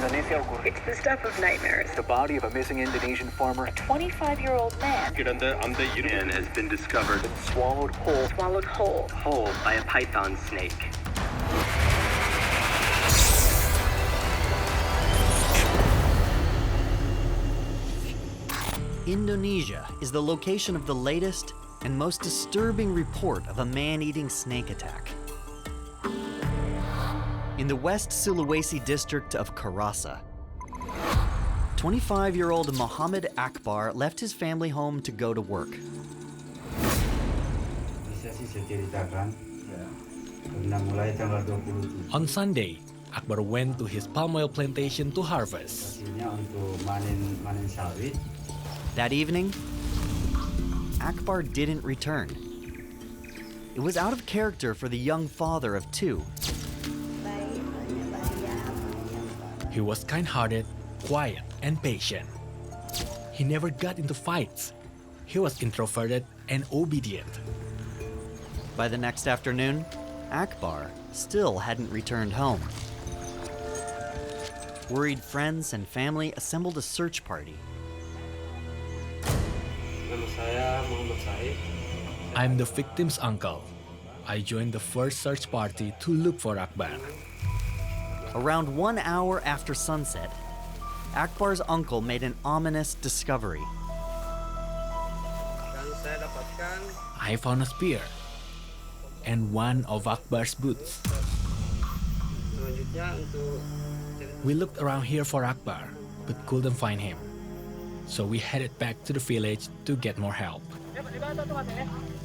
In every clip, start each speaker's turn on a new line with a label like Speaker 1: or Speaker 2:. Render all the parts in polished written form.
Speaker 1: It's the stuff of nightmares.
Speaker 2: The body of a missing Indonesian farmer.
Speaker 1: A 25-year-old man.
Speaker 3: Man has been discovered
Speaker 2: Swallowed whole.
Speaker 1: Swallowed whole.
Speaker 3: whole by a python snake.
Speaker 4: Indonesia is the location of the latest and most disturbing report of a man-eating snake attack. In the West Sulawesi district of Karasa, 25-year-old Muhammad Akbar left his family home to go to work.
Speaker 5: On Sunday, Akbar went to his palm oil plantation to harvest.
Speaker 4: That evening, Akbar didn't return. It was out of character for the young father of two.
Speaker 5: He was kind-hearted, quiet, and patient. He never got into fights. He was introverted and obedient.
Speaker 4: By the next afternoon, Akbar still hadn't returned home. Worried friends and family assembled a search party.
Speaker 5: I'm the victim's uncle. I joined the first search party to look for Akbar.
Speaker 4: Around 1 hour after sunset, Akbar's uncle made an ominous discovery.
Speaker 5: I found a spear and one of Akbar's boots. We looked around here for Akbar, but couldn't find him. So we headed back to the village to get more help.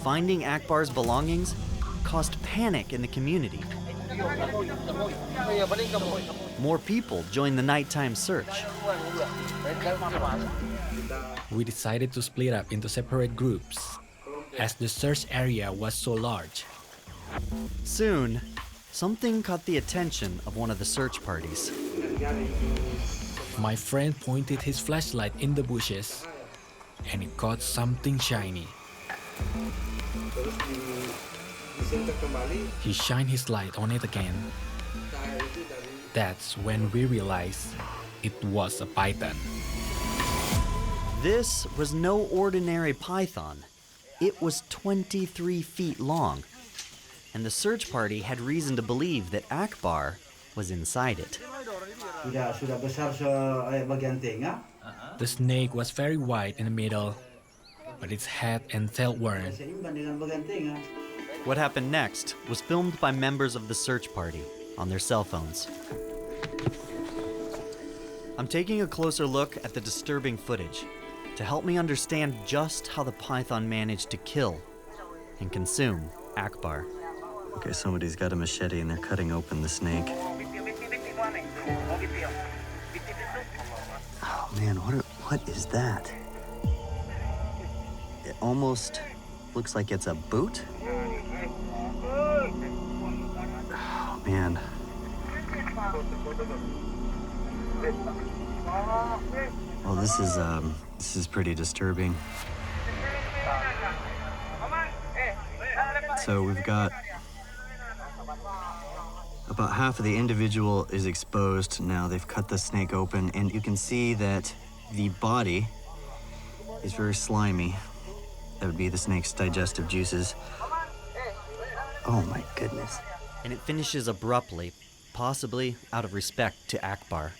Speaker 4: Finding Akbar's belongings caused panic in the community. More people joined the nighttime search.
Speaker 5: We decided to split up into separate groups, as the search area was so large.
Speaker 4: Soon, something caught the attention of one of the search parties.
Speaker 5: My friend pointed his flashlight in the bushes, and it caught something shiny. He shined his light on it again. That's when we realized it was a python.
Speaker 4: This was no ordinary python. It was 23 feet long, and the search party had reason to believe that Akbar was inside it.
Speaker 5: The snake was very wide in the middle, but its head and tail weren't.
Speaker 4: What happened next was filmed by members of the search party on their cell phones. I'm taking a closer look at the disturbing footage to help me understand just how the python managed to kill and consume Akbar. Okay, somebody's got a machete and they're cutting open the snake. Oh man, what is that? It almost looks like it's a boot. Oh man. Well, this is pretty disturbing. So we've got about half of the individual is exposed. Now they've cut the snake open, and you can see that the body is very slimy. That would be the snake's digestive juices. Oh my goodness. And it finishes abruptly, possibly out of respect to Akbar.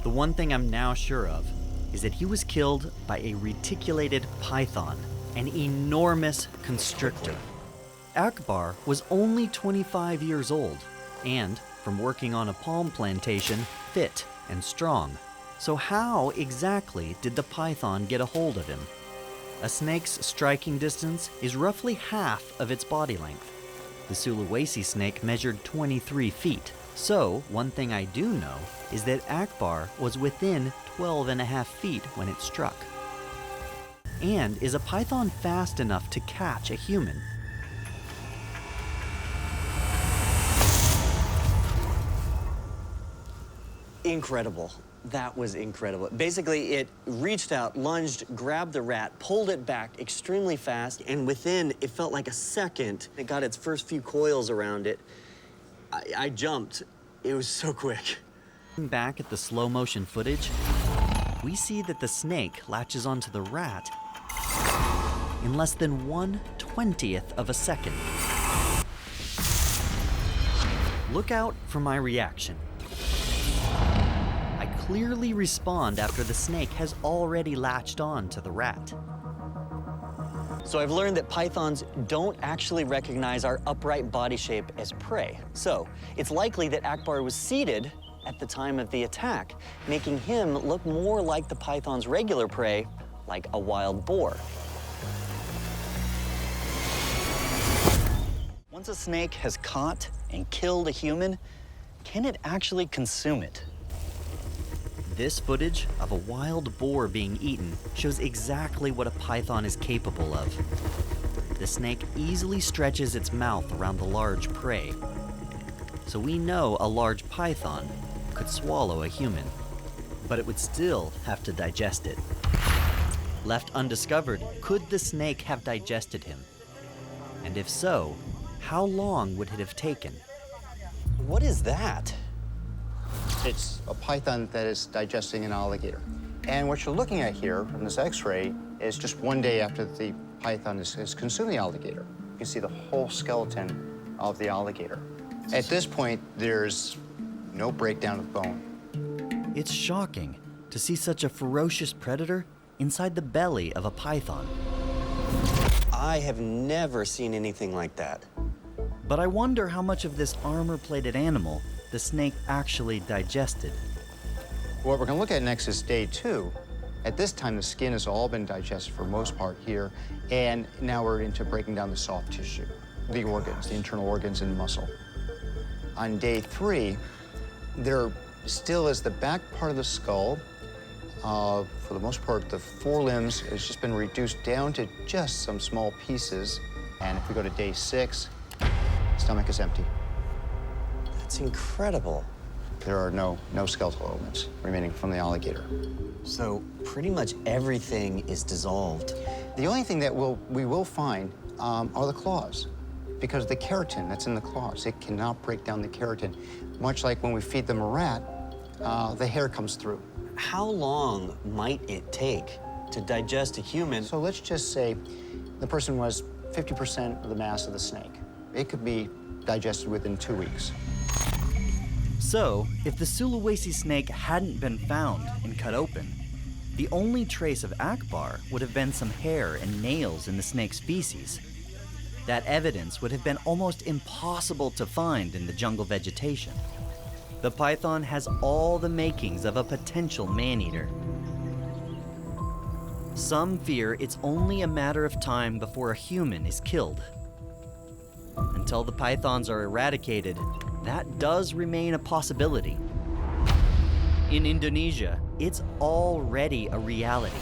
Speaker 4: The one thing I'm now sure of is that he was killed by a reticulated python, an enormous constrictor. Akbar was only 25 years old and, from working on a palm plantation, fit and strong. So how exactly did the python get a hold of him? A snake's striking distance is roughly half of its body length. The Sulawesi snake measured 23 feet. So, one thing I do know is that Akbar was within 12.5 feet when it struck. And is a python fast enough to catch a human? Incredible. That was incredible. Basically, it reached out, lunged, grabbed the rat, pulled it back extremely fast, and within, it felt like a second, it got its first few coils around it. I jumped
Speaker 6: It was so quick.
Speaker 4: Back at the slow motion footage, we see that the snake latches onto the rat in less than 1/20th of a second. Look out for my reaction. I clearly respond after the snake has already latched on to the rat.
Speaker 7: So I've learned that pythons don't actually recognize our upright body shape as prey. So it's likely that Akbar was seated at the time of the attack, making him look more like the python's regular prey, like a wild boar. Once a snake has caught and killed a human, can it actually consume it?
Speaker 4: This footage of a wild boar being eaten shows exactly what a python is capable of. The snake easily stretches its mouth around the large prey, so we know a large python could swallow a human, but it would still have to digest it. Left undiscovered, could the snake have digested him? And if so, how long would it have taken?
Speaker 7: What is that?
Speaker 6: It's a python that is digesting an alligator. And what you're looking at here from this X-ray is just one day after the python has consumed the alligator. You can see the whole skeleton of the alligator. At this point, there's no breakdown of bone.
Speaker 4: It's shocking to see such a ferocious predator inside the belly of a python.
Speaker 7: I have never seen anything like that.
Speaker 4: But I wonder how much of this armor-plated animal the snake actually digested.
Speaker 6: What we're going to look at next is day 2. At this time, the skin has all been digested for most part here, and now we're into breaking down the soft tissue, the organs, the internal organs and muscle. On day 3, there still is the back part of the skull. For the most part, the forelimbs has just been reduced down to just some small pieces. And if we go to day 6, stomach is empty.
Speaker 7: That's incredible.
Speaker 6: There are no skeletal elements remaining from the alligator.
Speaker 7: So pretty much everything is dissolved.
Speaker 6: The only thing that we will find are the claws, because the keratin that's in the claws, it cannot break down the keratin. Much like when we feed them a rat, the hair comes through.
Speaker 7: How long might it take to digest a human?
Speaker 6: So let's just say the person was 50% of the mass of the snake. It could be digested within 2 weeks.
Speaker 4: So, if the Sulawesi snake hadn't been found and cut open, the only trace of Akbar would have been some hair and nails in the snake's feces. That evidence would have been almost impossible to find in the jungle vegetation. The python has all the makings of a potential man-eater. Some fear it's only a matter of time before a human is killed. Until the pythons are eradicated, that does remain a possibility. In Indonesia, it's already a reality.